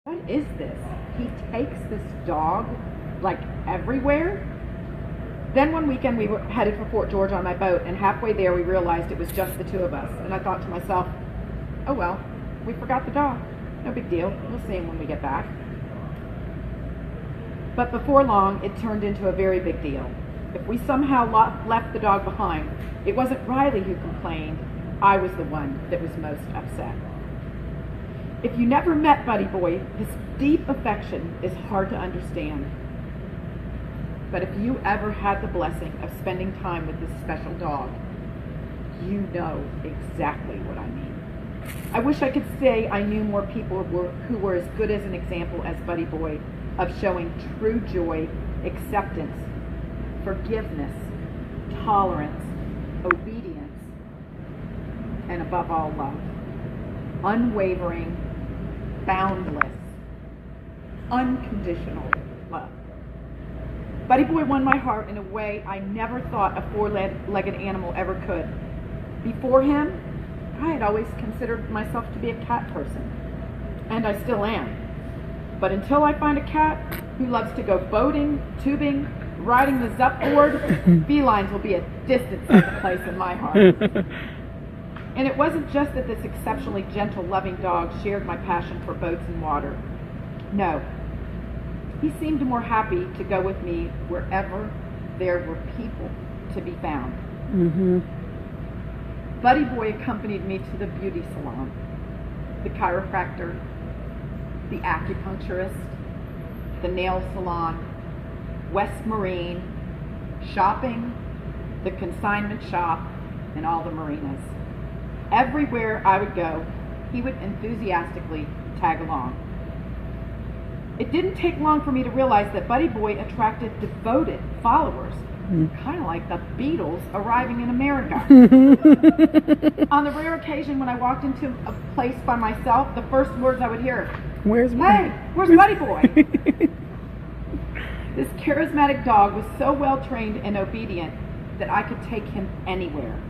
what is this? He takes this dog like everywhere. Then one weekend we were headed for Fort George on my boat, and halfway there we realized it was just the two of us. And I thought to myself, oh well, we forgot the dog. No big deal. We'll see him when we get back. But before long, it turned into a very big deal. If we somehow left the dog behind, it wasn't Riley who complained. I was the one that was most upset. If you never met Buddy Boy, his deep affection is hard to understand. But if you ever had the blessing of spending time with this special dog, you know exactly what I mean. I wish I could say I knew more people who were as good as an example as Buddy Boy of showing true joy, acceptance, forgiveness, tolerance, obedience, and above all, love. Unwavering, boundless, unconditional love. Buddy Boy won my heart in a way I never thought a four-legged animal ever could. Before him, I had always considered myself to be a cat person, and I still am. But until I find a cat who loves to go boating, tubing, riding the Zup board, felines will be a distant second place in my heart. And it wasn't just that this exceptionally gentle, loving dog shared my passion for boats and water. No, he seemed more happy to go with me wherever there were people to be found. Mm-hmm. Buddy Boy accompanied me to the beauty salon, the chiropractor, the acupuncturist, the nail salon, West Marine, shopping, the consignment shop, and all the marinas. Everywhere I would go, he would enthusiastically tag along. It didn't take long for me to realize that Buddy Boy attracted devoted followers, kind of like the Beatles arriving in America. On the rare occasion when I walked into a place by myself, the first words I would hear, where's Buddy Boy? This charismatic dog was so well trained and obedient that I could take him anywhere.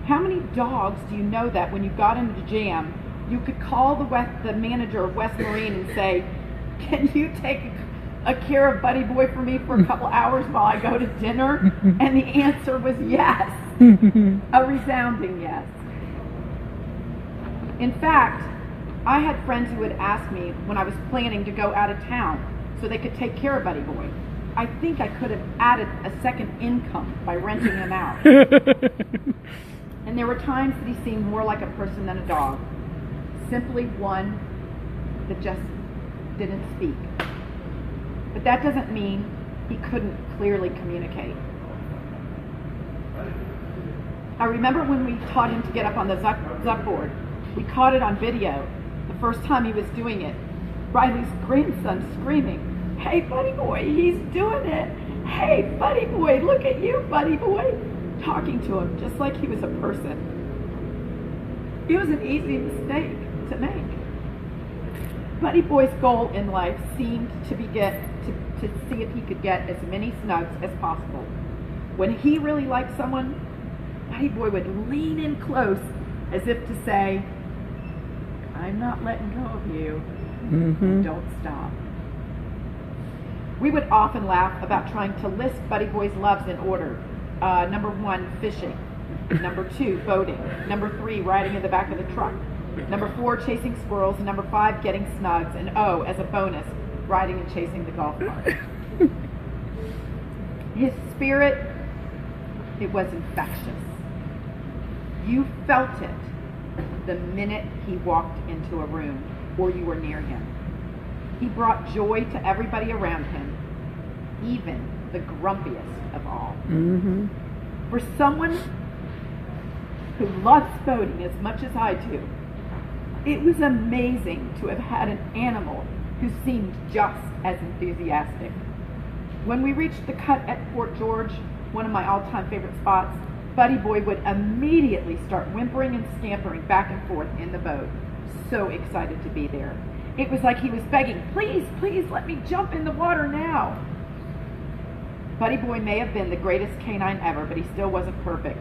How many dogs do you know that when you got into the jam, you could call the manager of West Marine and say, can you take a care of Buddy Boy for me for a couple hours while I go to dinner? And the answer was yes. A resounding yes. In fact, I had friends who would ask me when I was planning to go out of town so they could take care of Buddy Boy. I think I could have added a second income by renting him out. And there were times that he seemed more like a person than a dog. Simply one that just didn't speak. But that doesn't mean he couldn't clearly communicate. I remember when we taught him to get up on the Zup board. We caught it on video the first time he was doing it. Riley's grandson screaming, hey Buddy Boy, he's doing it. Hey Buddy Boy, look at you Buddy Boy. Talking to him just like he was a person. It was an easy mistake to make. Buddy Boy's goal in life seemed to be to see if he could get as many snugs as possible. When he really liked someone, Buddy Boy would lean in close as if to say, I'm not letting go of you. Mm-hmm. Don't stop. We would often laugh about trying to list Buddy Boy's loves in order. Number 1, fishing. Number 2, boating. Number 3, riding in the back of the truck. Number 4, chasing squirrels. And number 5, getting snugs. And oh, as a bonus, riding and chasing the golf cart. His spirit, it was infectious. You felt it the minute he walked into a room or you were near him. He brought joy to everybody around him, even the grumpiest of all. Mm-hmm. For someone who loves boating as much as I do, it was amazing to have had an animal who seemed just as enthusiastic. When we reached the cut at Fort George, one of my all-time favorite spots, Buddy Boy would immediately start whimpering and scampering back and forth in the boat, so excited to be there. It was like he was begging, please, please let me jump in the water now. Buddy Boy may have been the greatest canine ever, but he still wasn't perfect.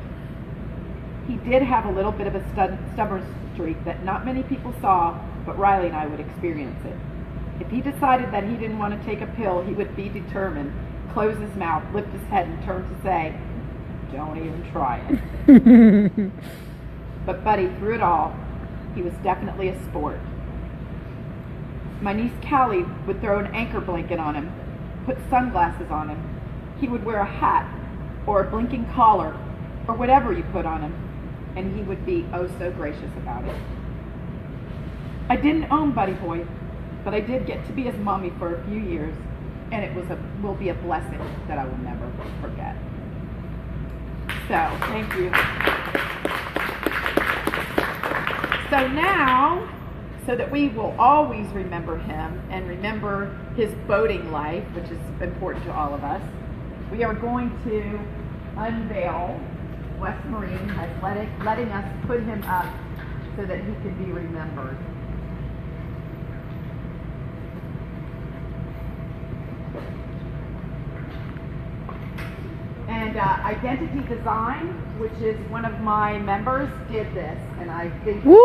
He did have a little bit of a stubborn streak that not many people saw, but Riley and I would experience it. he decided that he didn't want to take a pill, he would be determined, close his mouth, lift his head, and turn to say, "Don't even try it." But Buddy, through it all, he was definitely a sport. My niece Callie would throw an anchor blanket on him, put sunglasses on him. He would wear a hat or a blinking collar or whatever you put on him, and he would be oh so gracious about it. I didn't own Buddy Boy, but I did get to be his mommy for a few years, and it will be a blessing that I will never forget. So, thank you. So now, so that we will always remember him and remember his boating life, which is important to all of us, we are going to unveil West Marine as letting us put him up so that he can be remembered. And Identity Design, which is one of my members, did this, and I think Woo!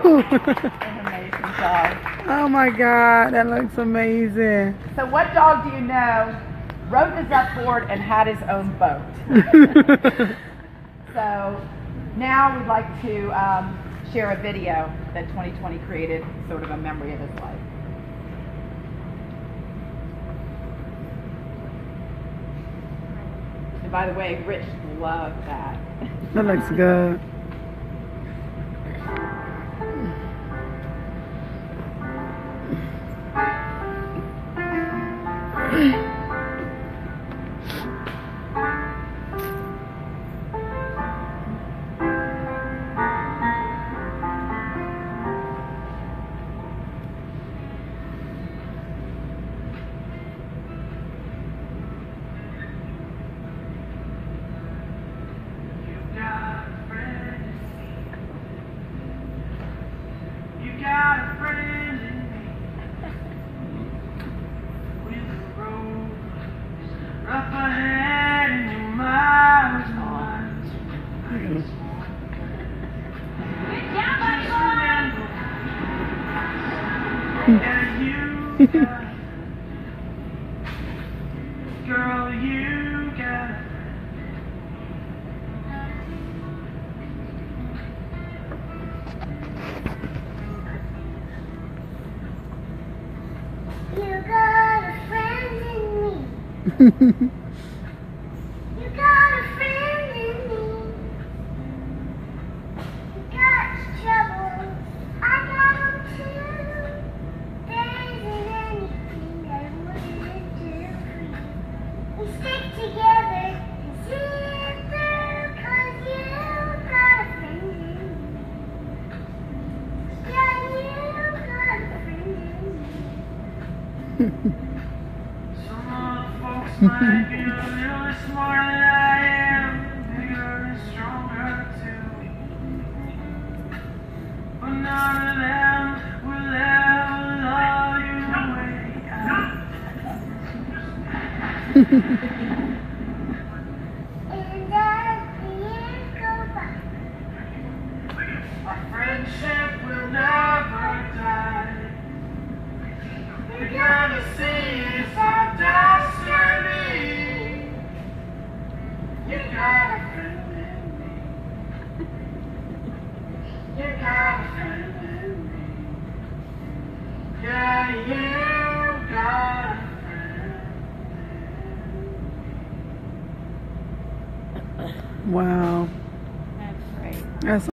an amazing job. Oh my God, that looks amazing. So what dog do you know rode the Zup board and had his own boat? So now we'd like to share a video that 2020 created, sort of a memory of his life. And by the way, Rich loved that. That looks good. Got a friend in me with a road rough ahead and you're miles and miles away. Yeah, you got girl, you got You got a friend in me. You got a friend in me. You got trouble. I got them too. There isn't anything I wouldn't do for you. We stick together and see it through, 'cause you got a friend in me. Yeah, you got a friend in me. some other folks might be a little smarter than I am, bigger and stronger too. But none of them will ever love you the way I And as the years go by, Our friendship will never die. You're gonna see it's our destiny. You got a friend in me. You got a friend in me. Yeah, you got a friend. Wow. That's great. That's